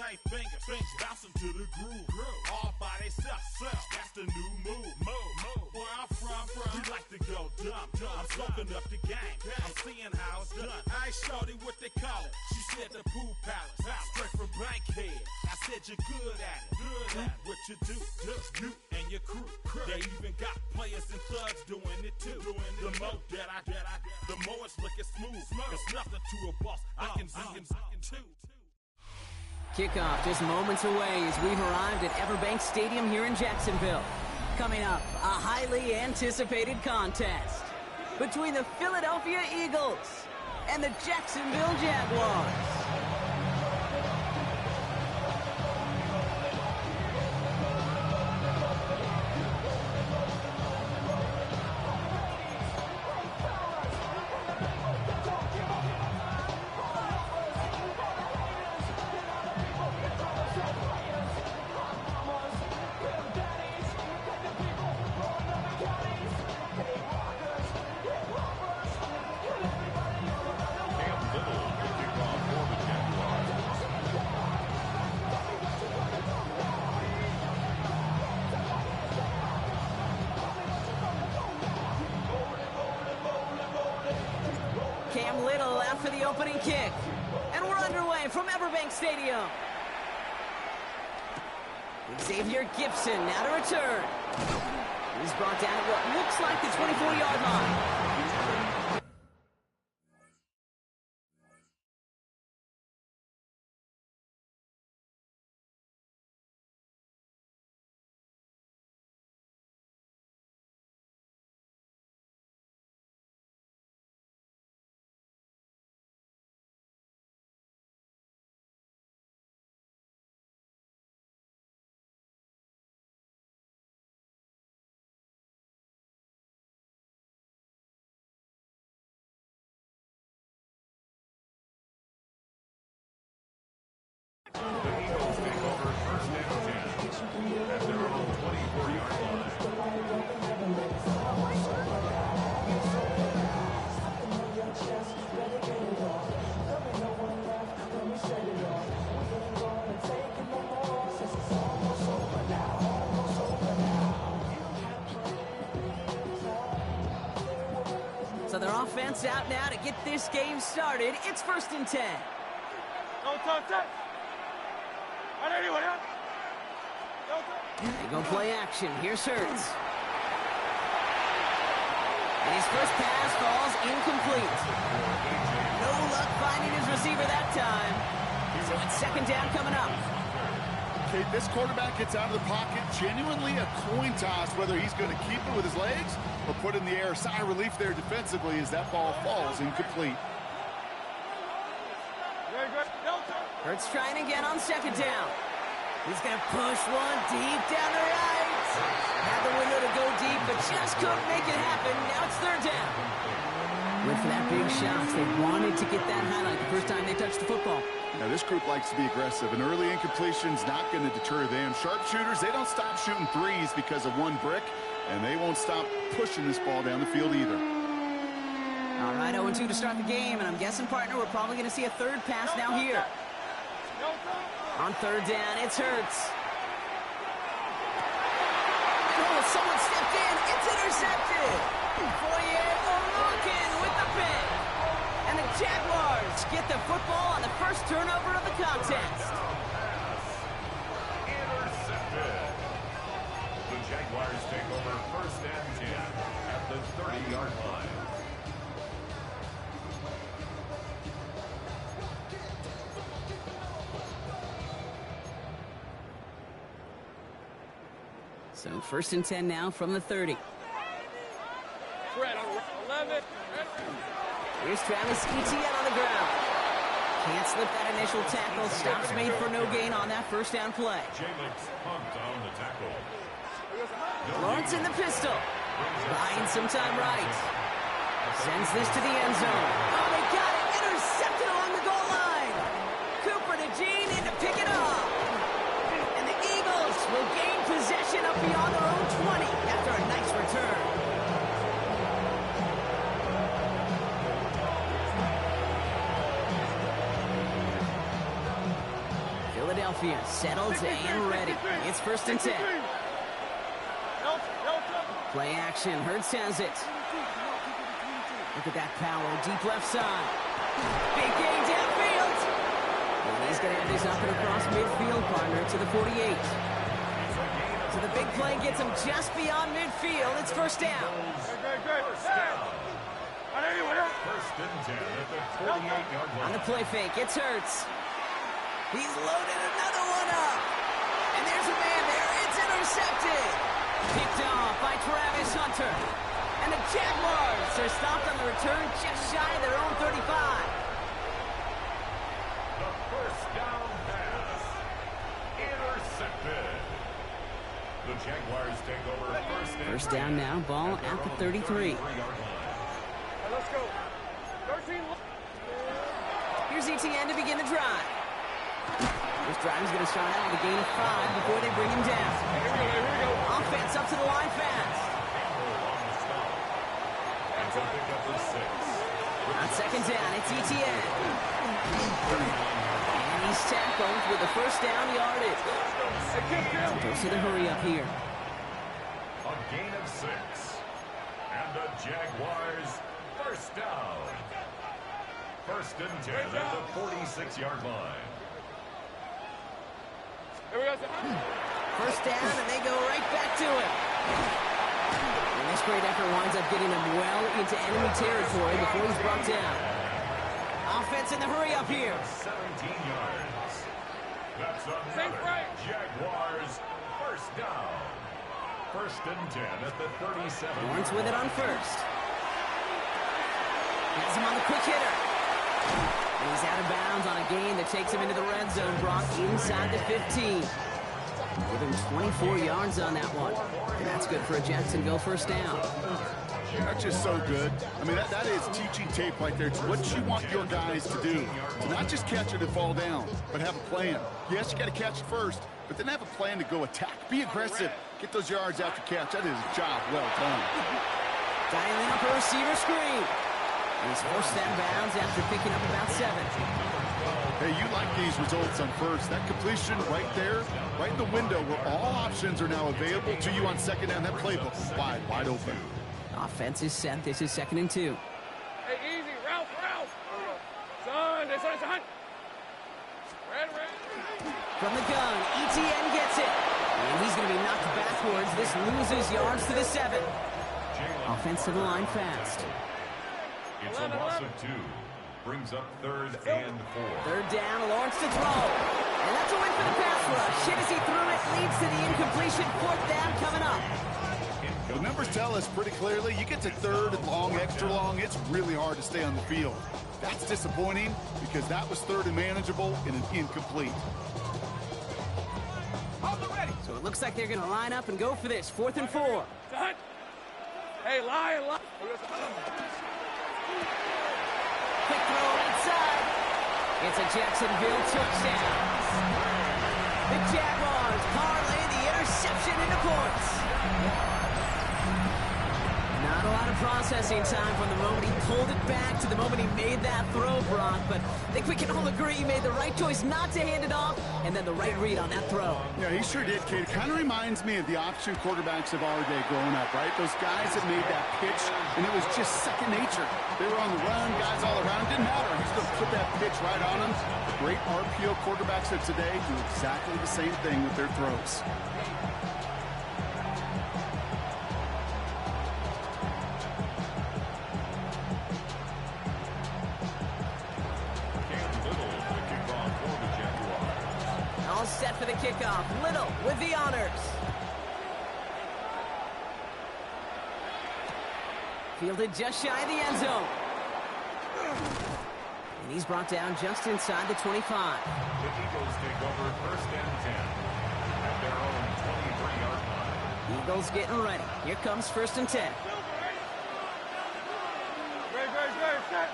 night fingers, bouncing to the groove. All by themselves, that's the new move. Where I'm from, we like to go dumb. I'm soaking up the game, I'm seeing how it's done. I ain't shorty what they call it. She said the pool palace, straight from Bankhead. I said you're good at it. What you do, you and your crew. They even got players and thugs doing it too. The more that I the more it's looking smooth. It's nothing to a boss. I can too. Kickoff just moments away as we've arrived at Everbank Stadium here in Jacksonville. Coming up, a highly anticipated contest between the Philadelphia Eagles and the Jacksonville Jaguars. Cam Little out for the opening kick. And we're underway from Everbank Stadium. Xavier Gipson now to return. He's brought down at what looks like the 24-yard line. The Eagles take over first and 10 at their own 24-yard line. So their offense out now to get this game started. It's first and 10. They go play action. Here's Hurts. And his first pass falls incomplete. No luck finding his receiver that time. So it's second down coming up. Okay, this quarterback gets out of the pocket. Genuinely a coin toss whether he's going to keep it with his legs or put in the air. Sigh of relief there defensively as that ball falls incomplete. Hurts trying again on second down. He's going to push one deep down the right. Had the window to go deep, but just couldn't make it happen. Now it's third down. Went for that big shot. They wanted to get that highlight the first time they touched the football. Now, this group likes to be aggressive. An early incompletion's not going to deter them. Sharpshooters, they don't stop shooting threes because of one brick, and they won't stop pushing this ball down the field either. All right, 0-2 to start the game, and I'm guessing, partner, we're probably going to see a third pass now here. On third down, it's Hurts. Oh, someone stepped in. It's intercepted. Foye Oluokun with the pick. And the Jaguars get the football on the first turnover of the contest. Intercepted. The Jaguars take over first and 10 at the 30-yard line. So first and 10 now from the 30. Here's Travis Etienne on the ground. Can't slip that initial tackle. Stops made for no gain on that first down play. Jalix pumped on the tackle. Lawrence in the pistol. Buying some time right. Sends this to the end zone. Oh, they got it. Intercepted along the goal line. Cooper to Jean in to pick it up. And the Eagles will gain possession up beyond their own 20 after a nice return. Philadelphia settled and ready. It's 1st and 10. Play action. Hurts has it. Look at that power. Deep left side. Big gain downfield. And he's going to have this up and across midfield, partner, to the 48. So the big play gets him just beyond midfield. It's 1st down. First and 10 at the 48-yard line. On the play fake, it's Hurts. He's loaded another one up. And there's a man there. It's intercepted. Picked off by Travis Hunter. And the Jaguars are stopped on the return just shy of their own 35. The first down pass. Intercepted. The Jaguars take over First down now, ball at the 33. Let's go. 13. Here's ETN to begin the drive. This drive is going to start out with a gain of 5 before they bring him down. Here we go. Offense up to the line fast. On 2nd down, it's ETN. And he's tackled with the 1st down yardage. Don't see the hurry up here. A gain of 6. And the Jaguars first down. 1st and 10 at the 46-yard line. Here we go. 1st down, and they go right back to it. And this great effort winds up getting them well into enemy territory before he's brought down. Offense in the hurry up here. 17 yards. That's another Jaguars first down. 1st and 10 at the 37. Lawrence with it on 1st. Has him on the quick hitter. And he's out of bounds on a gain that takes him into the red zone, Brock, inside the 15. Give him 24 yards on that one. And that's good for a Jacksonville 1st down. That's just so good. I mean, that is teaching tape right there. It's what you want your guys to do. To not just catch it and fall down, but have a plan. Yes, you got to catch it first, but then have a plan to go attack. Be aggressive. Get those yards after catch. That is a job well done. Dialing up a receiver screen. He's forced out of bounds after picking up about 7. Hey, you like these results on 1st. That completion right there, right in the window where all options are now available to you on 2nd down. That playbook wide open. Offense is set. This is 2nd and 2. Hey, easy. Ralph. Son, this one's a hunt. Red. From the gun, ETN gets it. And he's going to be knocked backwards. This loses yards to the 7. Offense to the line fast. It's a loss of 2. Brings up 3rd and 4. 3rd down, Lawrence to throw. And that's a win for the pass rush. Hit as he threw it, leads to the incompletion. 4th down coming up. The numbers tell us pretty clearly, you get to 3rd and long, extra long, it's really hard to stay on the field. That's disappointing because that was 3rd and manageable and an incomplete. So it looks like they're going to line up and go for this. 4th and 4. Hey, lie. Quick throw right side. It's a Jacksonville touchdown. The Jaguars parlay the interception into points. Not a lot of processing time from the moment he pulled it back to the moment he made that throw, Brock. But I think we can all agree he made the right choice not to hand it off, and then the right read on that throw. Yeah, he sure did, Kate. It kind of reminds me of the option quarterbacks of our day growing up, right? Those guys that made that pitch, and it was just second nature. They were on the run, guys all around. Didn't matter. He's going to put that pitch right on them. Great RPO quarterbacks of today do exactly the same thing with their throws. All set for the kickoff. Little with the honors. Fielded just shy of the end zone. And he's brought down just inside the 25. The Eagles take over 1st and 10 at their own 23-yard line. Eagles getting ready. Here comes 1st and 10. Set.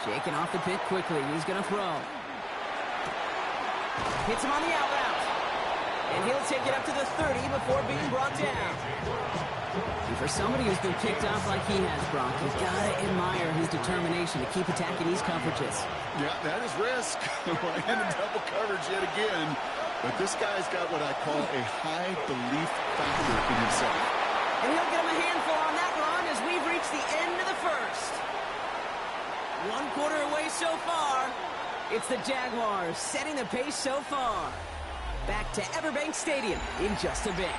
Shaking off the pit quickly. He's going to throw. Hits him on the out route. And he'll take it up to the 30 before being brought down. And for somebody who's been picked off like he has, Brock, you've got to admire his determination to keep attacking these coverages. Yeah, that is risk. And a double coverage yet again. But this guy's got what I call a high belief factor in himself. And he'll get him a handful on that run as we've reached the end of the first. 1 quarter away so far. It's the Jaguars setting the pace so far. Back to Everbank Stadium in just a bit.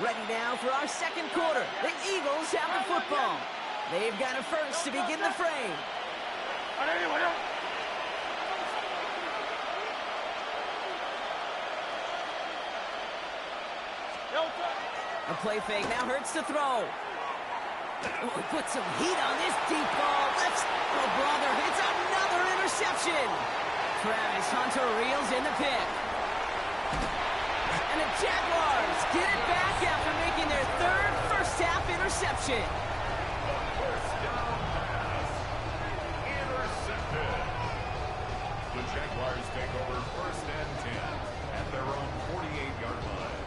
Ready now for our second quarter. The Eagles have the football. They've got a first to begin the frame. A play fake now hurts to throw. Oh, put some heat on this deep ball. Oh, brother, it's another interception. Travis Hunter reels in the pick. And the Jaguars get it back after making their third first-half interception. First down pass. Intercepted. The Jaguars take over first and 10 at their own 48-yard line.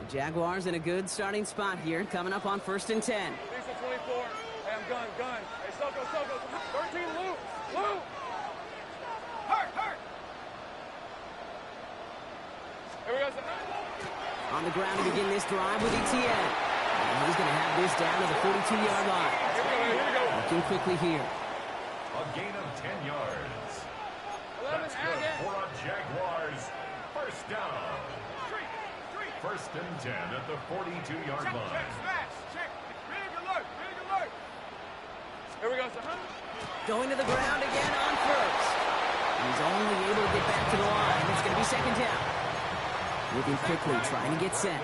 Jaguars in a good starting spot here, coming up on first and 10. Lisa 24. Hey, I'm gun. Hey, Soko. 13, Lou. Hurt. Here we go. On the ground to begin this drive with Etienne. And he's going to have this down to the 42-yard line. Here we go. Looking quickly here. A gain of 10 yards. 11, That's good for a Jaguars first down. First and 10 at the 42-yard line. Check. Big alert. Here we go, son. Going to the ground again on first. And he's only able to get back to the line. It's going to be second down. Moving quickly, trying to get set.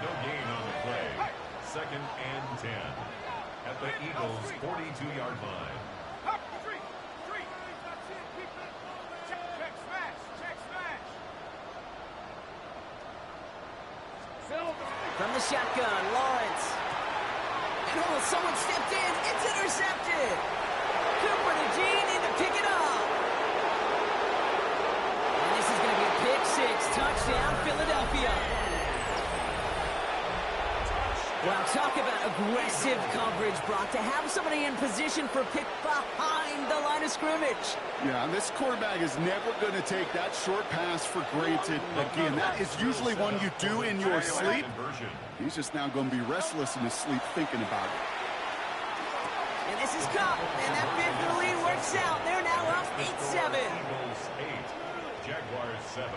No gain on the play. Second and 10 at the Eagles' 42-yard line. From the shotgun, Lawrence. And someone stepped in. It's intercepted. Cooper to Jean in to pick it up. And this is going to be a pick six. Touchdown, Philadelphia. Well, talk about aggressive coverage, Brock. To have somebody in position for a pick behind the line of scrimmage. Yeah, and this quarterback is never going to take that short pass for granted. Again, that is usually one you do in your sleep. He's just now going to be restless in his sleep thinking about it. And this is Cup, and that bid for the lead works out. They're now up 8-7. Eagles 8, Jaguars 7.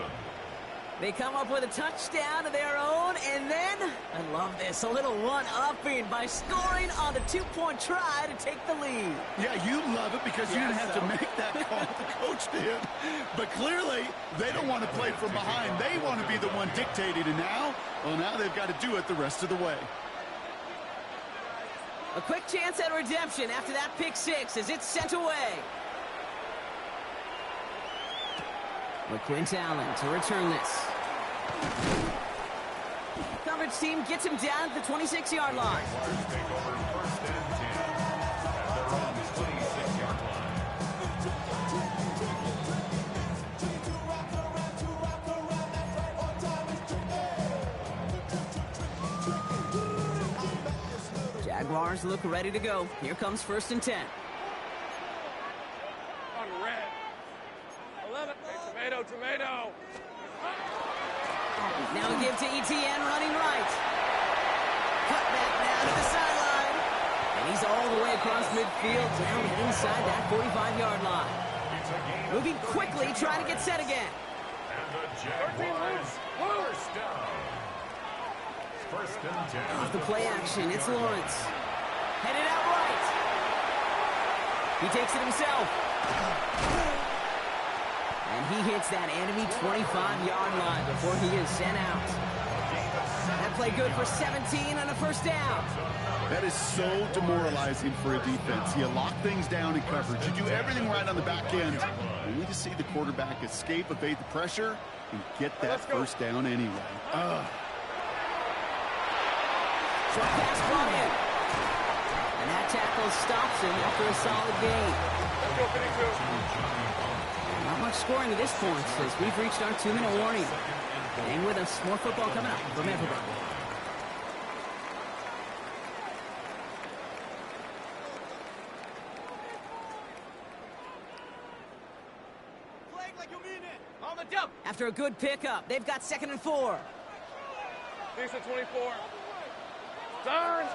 They come up with a touchdown of their own, and then, I love this, a little one-upping by scoring on the two-point try to take the lead. Yeah, you love it because you didn't have to make that call. The coach did. But clearly, they don't want to play from behind. They want to be the one dictating, and now they've got to do it the rest of the way. A quick chance at redemption after that pick six as it's sent away. LeQuint Allen to return this. Coverage team gets him down at the 26-yard line. Jaguars take over first and 10 at their own 26-yard line. Jaguars look ready to go. Here comes first and 10. On red. 11. Hey, tomato. Now give to Etienne running right. Cut back now to the sideline. And he's all the way across midfield down inside that 45-yard line. Moving quickly, trying to get set again. And the Jaguars first down. First and 10. Off the play action, it's Lawrence. Headed out right. He takes it himself. And he hits that enemy 25-yard line before he is sent out. That play good for 17 on a first down. That is so demoralizing for a defense. You lock things down in coverage. You do everything right on the back end. Only to see the quarterback escape, evade the pressure, and get that first down anyway. Short pass brought in. And that That tackle stops him after a solid gain. Let's go, 52. Not much scoring at this point as we've reached our 2-minute warning. Hang with us. More football coming up from Everbank. After a good pickup, they've got 2nd and 4. Decent 24. Turn.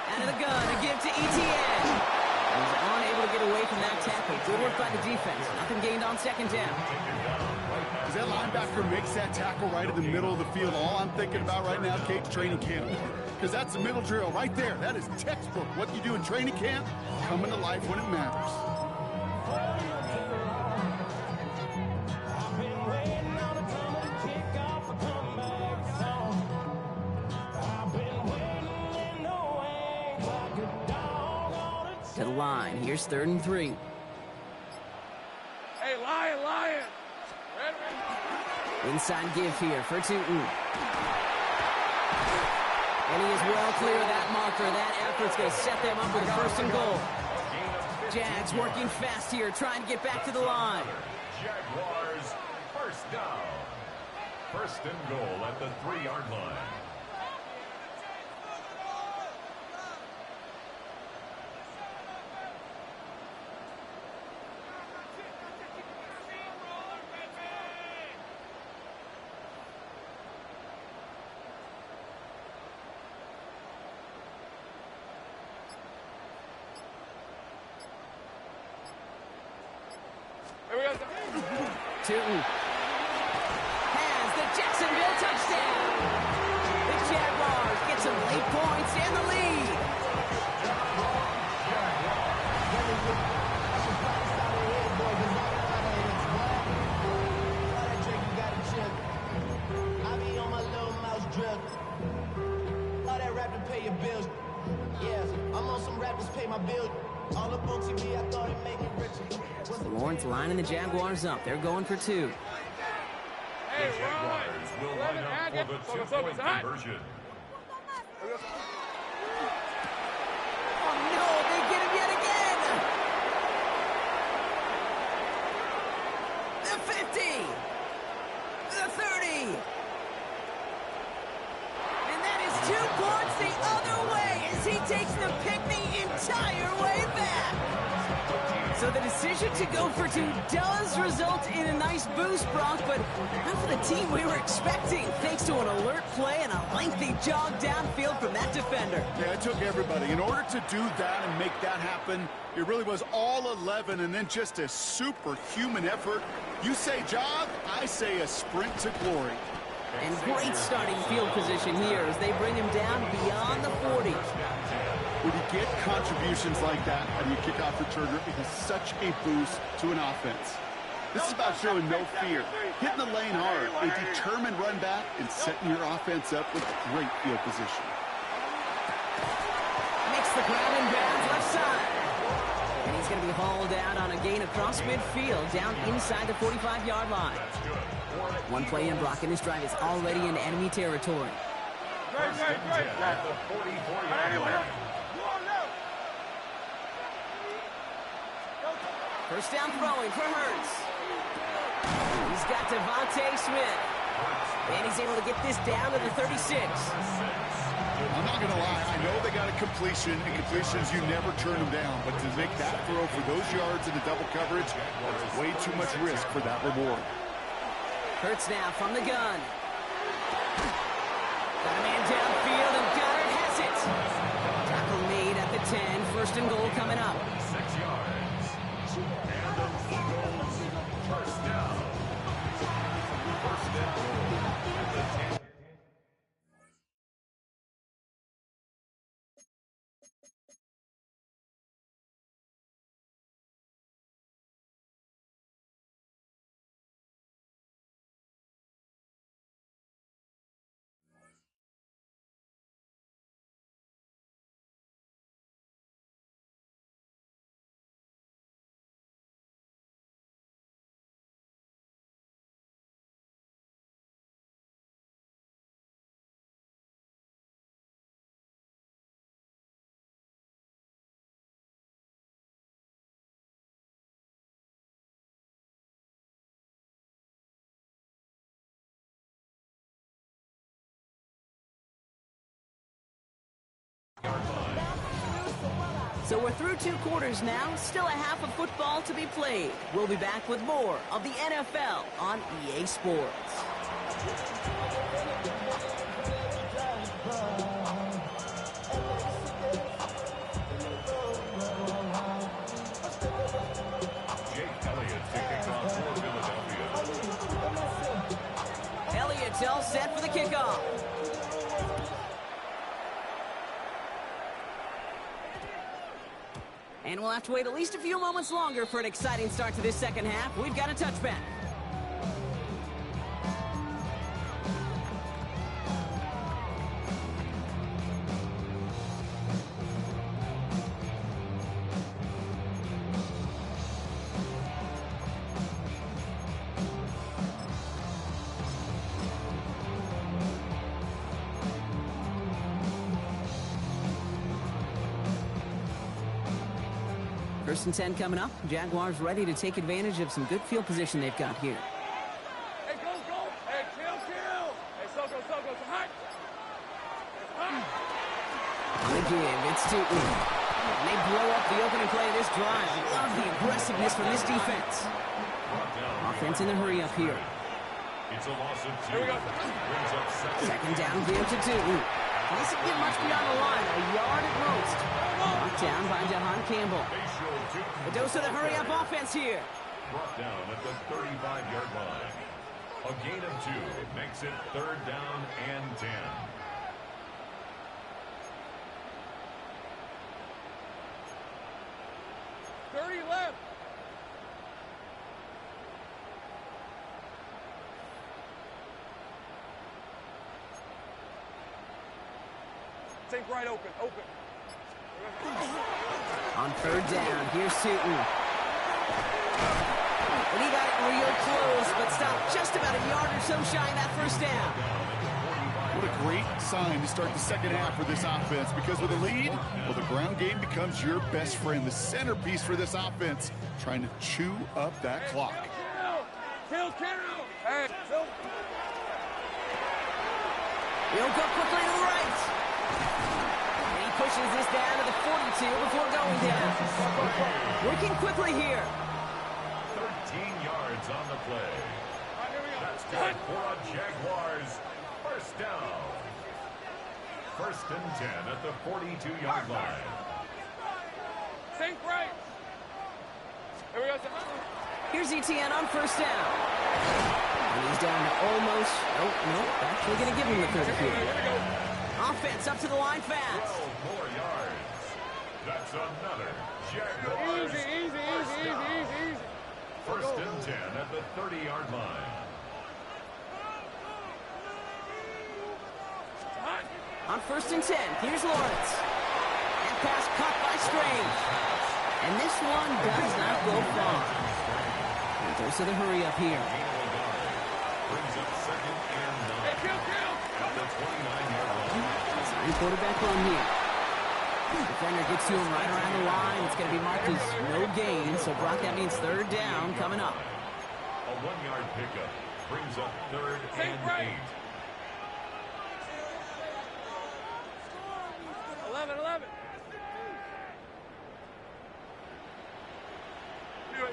Out of the gun, a give to Etienne. He's unable to get away from that tackle. Good work by the defense. Nothing gained on 2nd down. As that linebacker makes that tackle right in the middle of the field, all I'm thinking about right now, Kate's training camp. Because that's the middle drill right there. That is textbook. What you do in training camp, coming to life when it matters. To the line. Here's 3rd and 3. Hey, Lion. Inside give here for Tootin. And he is well clear of that marker. That effort's going to set them up with a 1st and goal. Jags working fast here, trying to get back to the line. Jaguars, 1st down. 1st and goal at the 3-yard line. Here we go. Tootin has the Jacksonville touchdown. The Jaguars get some late points and the lead. I be on my little mouse drip. All that rap to pay your bills. Yes, I'm on some rappers pay my bills. All up on TV, I thought it made me richer. Lawrence lining the Jaguars up. They're going for 2. Hey, The Jaguars will line up for the 2-point conversion. Oh no, they get him yet again. The 50. The 30. And that is 2 points the other way as he takes the pick the entire way back. So the decision to go for 2 does result in a nice boost, Brock, but not for the team we were expecting, thanks to an alert play and a lengthy jog downfield from that defender. Yeah, it took everybody. In order to do that and make that happen, it really was all 11 and then just a superhuman effort. You say jog, I say a sprint to glory. And great starting field position here as they bring him down beyond the 40. When you get contributions like that and you kick off returner, it is such a boost to an offense. This is about showing no fear, hitting the lane hard, a determined run back, and setting your offense up with great field position. Makes the grab and bounds left side. And he's going to be hauled out on a gain across midfield, down inside the 45-yard line. One play in, Brock, and this drive is already in enemy territory. Great. At the 44-yard line. 1st down throwing for Hurts. He's got Devontae Smith. And he's able to get this down to the 36. I'm not going to lie, I know they got a completion, and completions, you never turn them down. But to make that throw for those yards in the double coverage, that's way too much risk for that reward. Hurts now from the gun. Got a man downfield, and Goddard has it. Tackle made at the 10. 1st and goal coming up. 6 yards. And the Eagles, 1st down. 1st and goal at the 10. So we're through 2 quarters now, still a half of football to be played. We'll be back with more of the NFL on EA Sports. Elliott's all set for the kickoff. And we'll have to wait at least a few moments longer for an exciting start to this second half. We've got a touchback. First and 10 coming up. Jaguars ready to take advantage of some good field position they've got here. Hey, go, go. Hey, kill. Hey, Soko, come high. On the give, it's Tootin. And they blow up the opening play of this drive. Love the aggressiveness from this defense. Offense in the hurry up here. It's a loss of 2. Here we go. Brings up Second down, give to Tootin. Doesn't get much beyond the line, a yard at most. Knocked down by Jahan Campbell. A dose of the hurry-up offense here. Brought down at the 35-yard line. A gain of 2 makes it 3rd down and 10. Left. Take right open. On 3rd down, here's Tootin. And he got it real close, but stopped just about a yard or so shy of that first down. What a great sign to start the second half for this offense, because with a lead, well, the ground game becomes your best friend, the centerpiece for this offense, trying to chew up that clock. Kill. Hey, Phil. He'll go quickly to the right. And he pushes this down to the 42 before going down. Working quickly here. 13 yards on the play. That's good for a Jaguars first down. 1st and 10 at the 42-yard line. Think right. Here we go. Here's ETN on 1st down. And he's down to almost, actually going to give him the 30 here. Offense up to the line fast. 12 more yards. That's another Jaguars Easy. 1st and 10 at the 30-yard line. On 1st and 10, here's Lawrence. And pass caught by Strange. And this one does not go far. And there's to the hurry up here. Brings up 2nd and 9. Hey, kill. At the 29-yard line. Sign quarterback run here. Defender gets to him right around the line. It's going to be marked as no gain. So, Brock, that means 3rd down coming up. A 1-yard pickup brings up 3rd and 8. 11.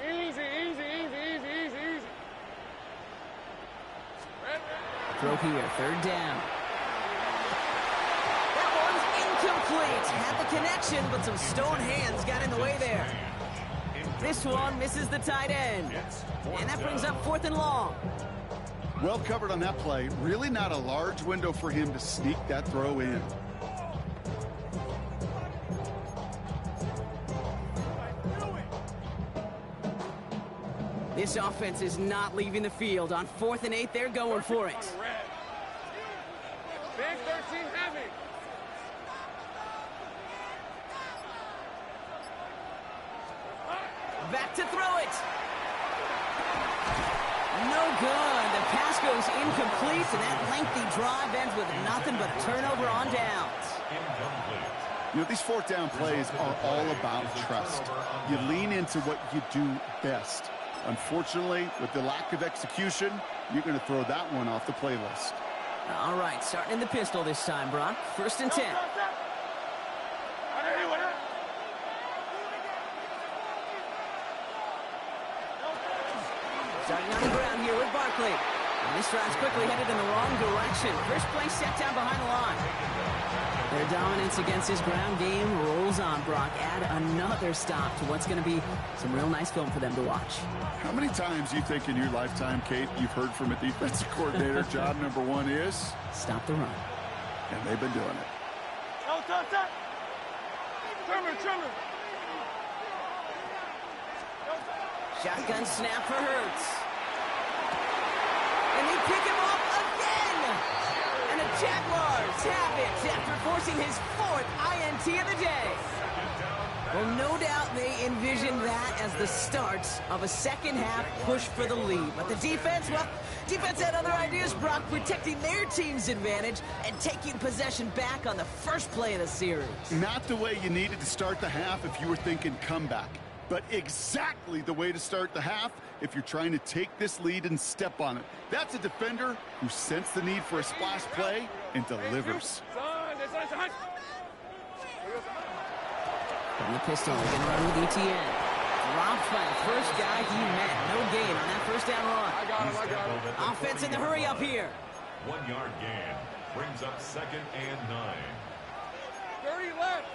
Easy. Throw here, 3rd down. That one's incomplete. Had the connection, but some stone hands got in the way there. This one misses the tight end. And that brings up 4th and long. Well covered on that play. Really not a large window for him to sneak that throw in. This offense is not leaving the field. On 4th and 8, they're going for it. Big 13 heavy. Back to throw it. No good. The pass goes incomplete, and that lengthy drive ends with nothing but a turnover on downs. Incomplete. You know, these 4th down plays are all about trust. You lean into what you do best. Unfortunately, with the lack of execution, you're going to throw that one off the playlist. All right, starting in the pistol this time, Brock. 1st and 10. Starting on the ground here with Barkley. And this drive's quickly headed in the wrong direction. First play set down behind the line. Their dominance against his ground game rolls on, Brock. Add another stop to what's going to be some real nice film for them to watch. How many times do you think in your lifetime, Kate, you've heard from a defensive coordinator, job number one is? Stop the run. And they've been doing it. Trimmer. Shotgun snap for Hurts. And they pick him up again! And the Jaguars have it after forcing his 4th INT of the day. Well, no doubt they envisioned that as the start of a second-half push for the lead. But the defense, well, defense had other ideas, Brock, protecting their team's advantage and taking possession back on the first play of the series. Not the way you needed to start the half if you were thinking comeback, but exactly the way to start the half if you're trying to take this lead and step on it. That's a defender who sensed the need for a splash play and delivers. From the pistol, they're going to run with ETN. Dropped by the first guy he met. No gain on that first down run. I got him. Offense in the hurry up here. 1 yard gain brings up 2nd and 9. 30 left.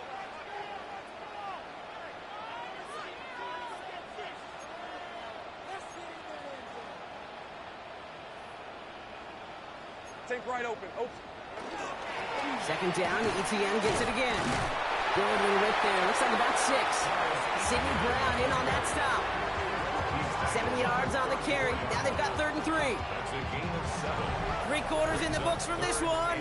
Take right open. Second down, ETN gets it again. Good little rip there. Looks like about 6. Sidney Brown in on that stop. 7 yards on the carry. Now they've got 3rd and 3. That's a gain of 7. 3 quarters in the books from this one.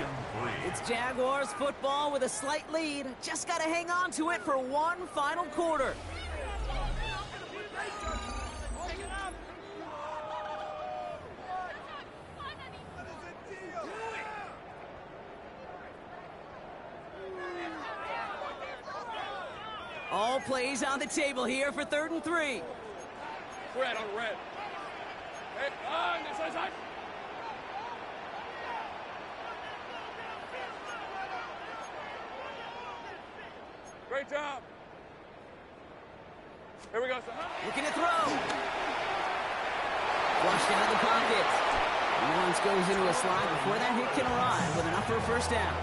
It's Jaguars football with a slight lead. Just got to hang on to it for one final quarter. All plays on the table here for 3rd and 3. Red on red. Hey, on this side. Great job. Here we go, son. Looking to throw. Flushed out of the pocket. Mullins goes into a slide before that hit can arrive with enough for a first down.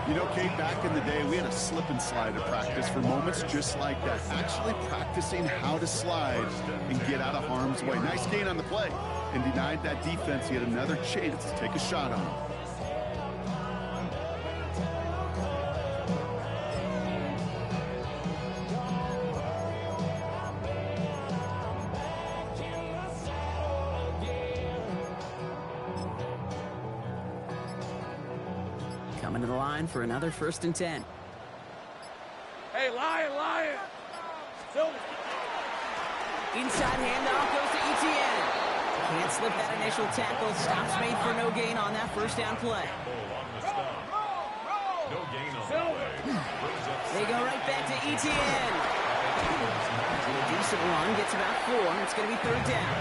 You know, Kate, back in the day, we had a slip and slide at practice for moments just like that. Actually practicing how to slide and get out of harm's way. Nice gain on the play. And denied that defense yet another chance to take a shot on him. Coming to the line for another 1st and 10. Hey, Lion. Silver. Inside handoff goes to ETN. Can't slip that initial tackle. Stops made for no gain on that first down play. No gain on the play. They go right back to ETN. A decent run, gets about 4. It's going to be 3rd down.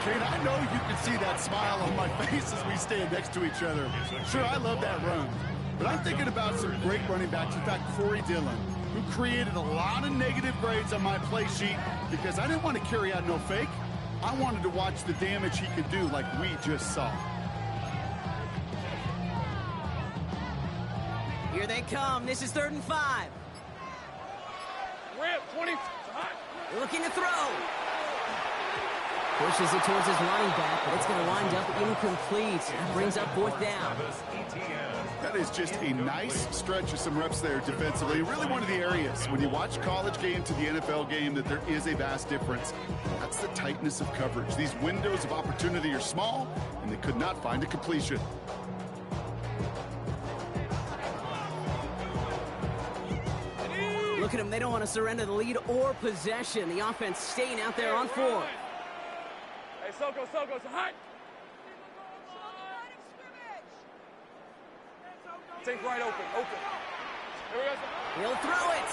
Kate, I know you can see that smile on my face as we stand next to each other. Sure, I love that run. But I'm thinking about some great running backs. In fact, Corey Dillon, who created a lot of negative grades on my play sheet because I didn't want to carry out no fake. I wanted to watch the damage he could do like we just saw. Here they come. This is 3rd and 5. Rip, 20. Looking to throw. Pushes it towards his running back, but it's going to wind up incomplete. That brings up 4th down. That is just a nice stretch of some reps there defensively. Really one of the areas when you watch college game to the NFL game that there is a vast difference. That's the tightness of coverage. These windows of opportunity are small, and they could not find a completion. Look at them. They don't want to surrender the lead or possession. The offense staying out there on 4. Hey, Soko, hot. Take right open. Here we go, son. He'll throw it.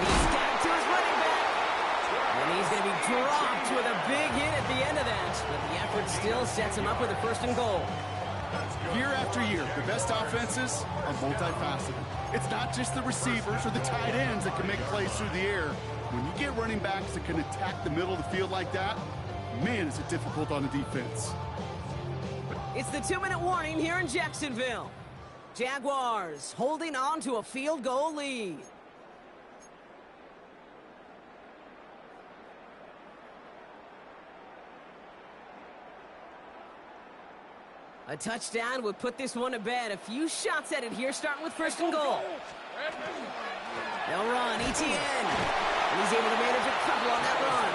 He's down to his running back. And he's going to be dropped with a big hit at the end of that. But the effort still sets him up with a 1st and goal. Year after year, the best offenses are multifaceted. It's not just the receivers or the tight ends that can make plays through the air. When you get running backs that can attack the middle of the field like that, man, is it difficult on the defense. It's the 2-minute warning here in Jacksonville. Jaguars holding on to a field goal lead. A touchdown would put this one to bed. A few shots at it here, starting with 1st and goal. They'll run, ETN. And he's able to manage a couple on that run.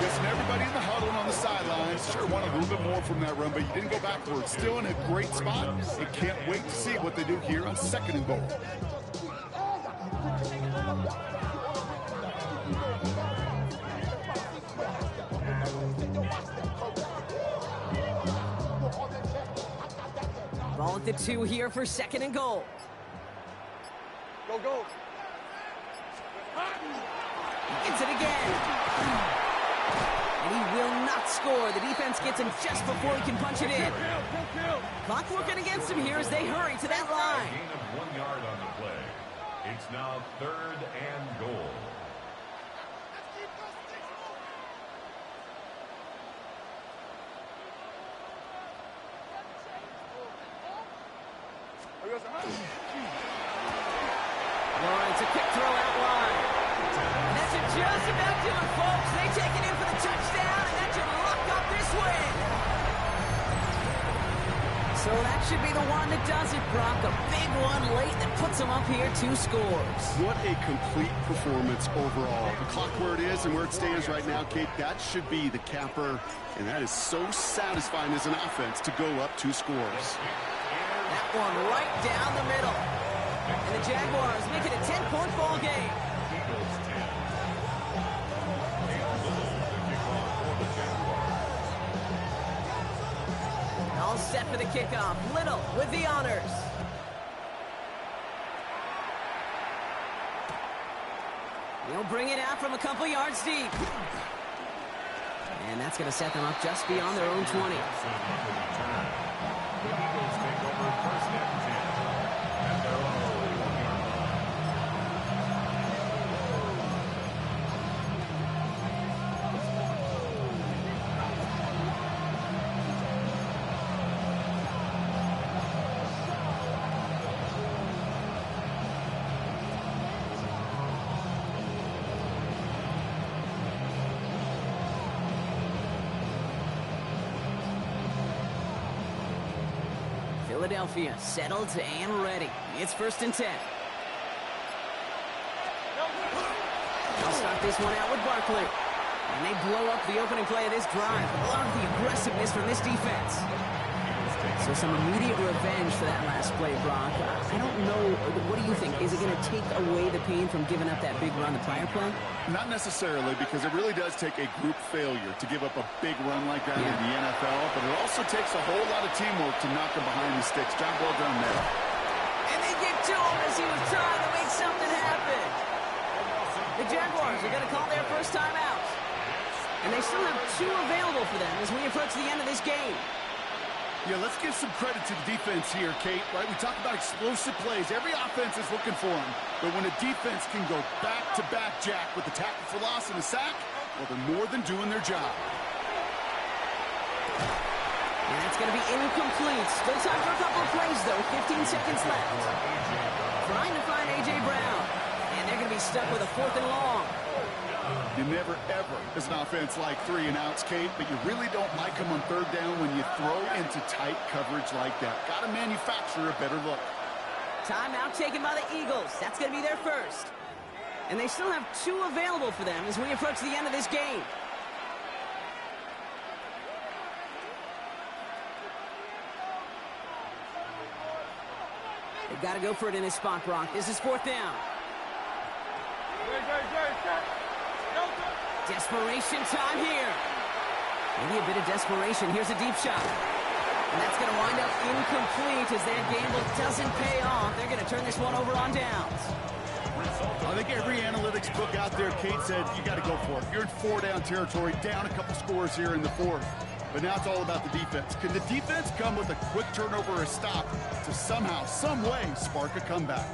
Listen, everybody in the huddle and on the sidelines sure wanted a little bit more from that run, but you didn't go backwards. Still in a great spot. And can't wait to see what they do here on 2nd and goal. Ball at the 2 here for 2nd and goal. Go, go. He gets it again. And he will not score. The defense gets him just before he can punch it in. Clock working against him here as they hurry to that line. Gain of 1 yard on the play. It's now 3rd and goal. Lawrence, a quick throw out wide. And that should just about do it, folks. They take it in for the touchdown, and that should lock up this win. So that should be the one that does it, Brock. A big one late that puts them up here 2 scores. What a complete performance overall. The clock where it is and where it stands right now, Kate, that should be the capper. And that is so satisfying as an offense to go up 2 scores. That one right down the middle. And the Jaguars make it a 10-point ball game. Eagles 10. The kickoff for the Jaguars. All set for the kickoff. Little with the honors. He'll bring it out from a couple yards deep. And that's going to set them up just beyond their own 20. The Eagles take over 1st and 10 at their own 21-yard line. Philadelphia settled and ready. It's 1st and 10. They'll start this one out with Barkley. And they blow up the opening play of this drive. Love the aggressiveness from this defense. So some immediate revenge for that last play, Brock. I don't know. What do you think? Is it going to take away the pain from giving up that big run the prior play? Not necessarily, because it really does take a group failure to give up a big run like that in the NFL, but it also takes a whole lot of teamwork to knock him behind the sticks. Job well done there. And they get to him as he was trying to make something happen. The Jaguars are going to call their first time out. And they still have 2 available for them as we approach the end of this game. Yeah, let's give some credit to the defense here, Kate, right? We talk about explosive plays. Every offense is looking for them. But when a defense can go back-to-back, Jack, with the tackle for loss and a sack, well, they're more than doing their job. And that's going to be incomplete. Still time for a couple of plays, though. 15 seconds left. Trying to find A.J. Brown. And they're going to be stuck with a 4th and long. You never, ever, as an offense, like 3 and outs, Kate, but you really don't like them on 3rd down when you throw into tight coverage like that. Got to manufacture a better look. Timeout taken by the Eagles. That's going to be their first. And they still have 2 available for them as we approach the end of this game. They've got to go for it in this spot, Brock. This is 4th down. Desperation time here. Maybe a bit of desperation. Here's a deep shot. And that's going to wind up incomplete as that gamble doesn't pay off. They're going to turn this one over on downs. I think every analytics book out there, Kate, said you got to go for it. You're in 4-down territory, down a couple scores here in the 4th. But now it's all about the defense. Can the defense come with a quick turnover or a stop to somehow, some way, spark a comeback?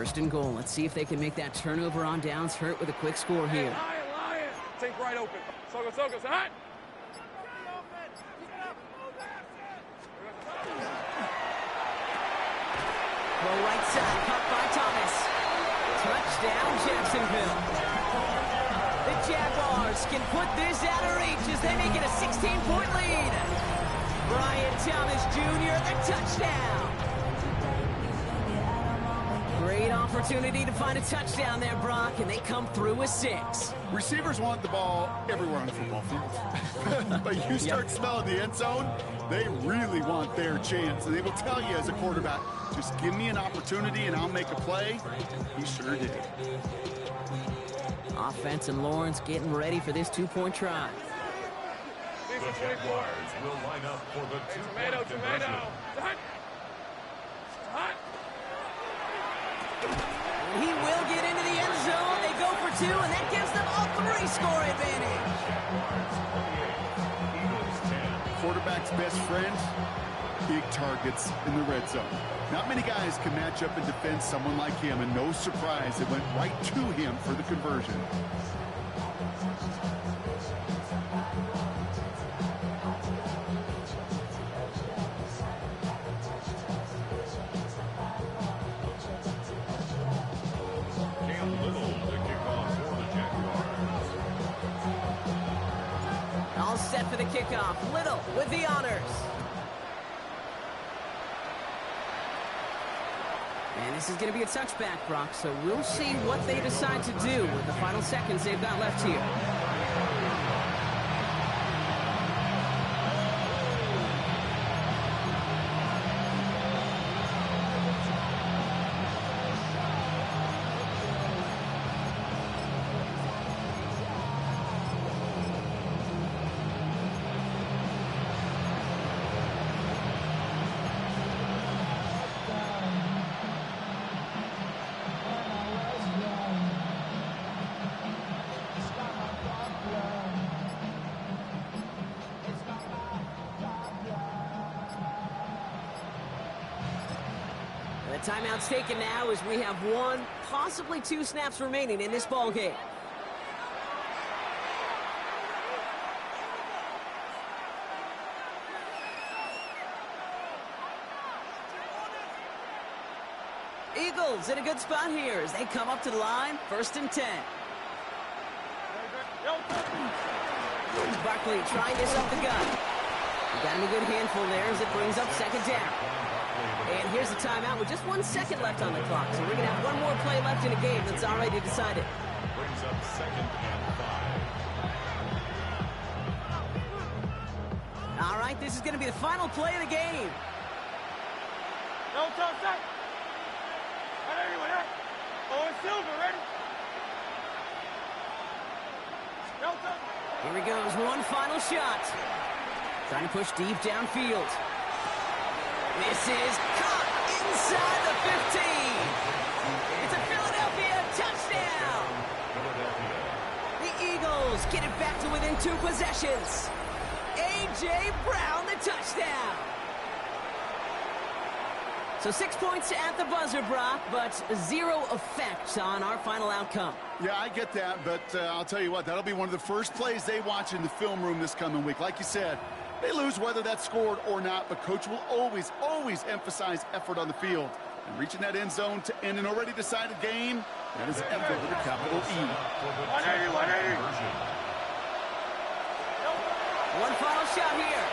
First and goal. Let's see if they can make that turnover on downs hurt with a quick score here. Lion. Take right open. Soko, hot. Well, right side, caught by Thomas. Touchdown, Jacksonville. The Jaguars can put this out of reach as they make it a 16-point lead. Brian Thomas Jr., the touchdown. Great opportunity to find a touchdown there, Brock, and they come through with 6. Receivers want the ball everywhere on the football field. But you start smelling the end zone, they really want their chance. And they will tell you as a quarterback, just give me an opportunity and I'll make a play. He sure did. Offense and Lawrence getting ready for this 2-point try. The Jaguars will line up for the two-point conversion. He will get into the end zone. They go for 2, and that gives them a 3-score advantage. Quarterback's best friend, big targets in the red zone. Not many guys can match up and defend someone like him, and no surprise, it went right to him for the conversion. All set for the kickoff. Little with the honors. And this is going to be a touchback, Brock, so we'll see what they decide to do with the final seconds they've got left here. The timeout's taken now as we have 1, possibly 2 snaps remaining in this ball game. Eagles in a good spot here as they come up to the line. 1st and 10. Barkley trying this up the gut. Got him a good handful there as it brings up 2nd down. And here's the timeout with just 1 second left on the clock. So we're going to have 1 more play left in a game that's already decided. Brings up 2nd and 5. All right, this is going to be the final play of the game. No tough set. Oh, it's Silver, ready? No tough. Here he goes, 1 final shot. Trying to push deep downfield. This is caught inside the 15. It's a Philadelphia touchdown. The Eagles get it back to within 2 possessions. A.J. Brown, the touchdown. So 6 points at the buzzer, Brock, but 0 effect on our final outcome. Yeah, I get that, but I'll tell you what, that'll be one of the first plays they watch in the film room this coming week. Like you said, they lose whether that's scored or not, but Coach will always, always emphasize effort on the field. And reaching that end zone to end an already decided game, that is effort with a capital E. 180. One final shot here.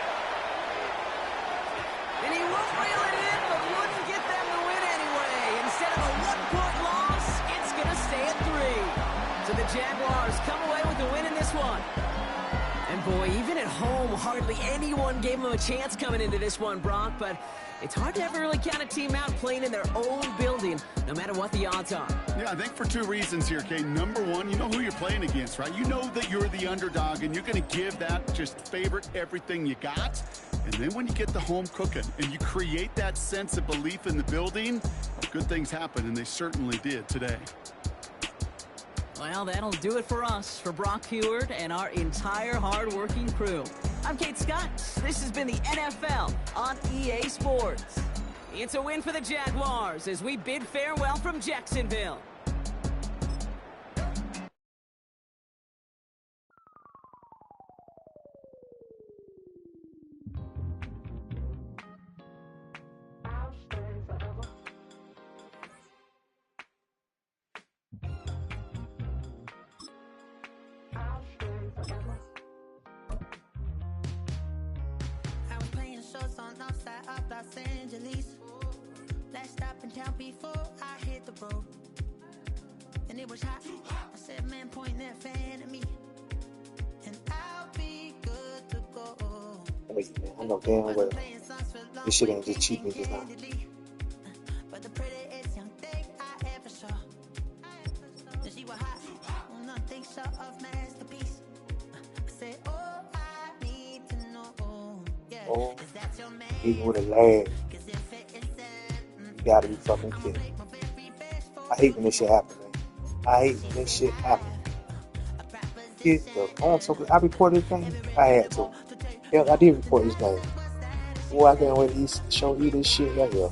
And he won't reel it in, but wouldn't get them the win anyway. Instead of a 1-point loss, it's going to stay at 3. So the Jaguars come away with the win in this one. And boy, even at home, hardly anyone gave them a chance coming into this one, Brock. But it's hard to ever really count a team out playing in their own building, no matter what the odds are. Yeah, I think for 2 reasons here, Kay. Number one, you know who you're playing against, right? You know that you're the underdog, and you're going to give that just favorite everything you got. And then when you get the home cooking and you create that sense of belief in the building, good things happen, and they certainly did today. Well, that'll do it for us, for Brock Huard and our entire hard-working crew. I'm Kate Scott. This has been the NFL on EA Sports. It's a win for the Jaguars as we bid farewell from Jacksonville. I was playing shows on outside of Los Angeles. Last stop in town before I hit the road. And it was hot. I said, man, point that fan at me. And I'll be good to go. Wait, man, I know damn well this shit ain't just cheap just now. But the prettiest young thing I ever saw. And she was hot. Oh, nothing short of masterpiece. I said, oh, I need to know. Yeah, Oh, is that your man? even with a lag, Cause if it isn't, you gotta be fucking kidding. I hate when this shit happens, man. I hate when this shit happens. Get the so I reported this game. I had to. Yeah, I did report this game. Boy, I can't wait to show you this shit right here.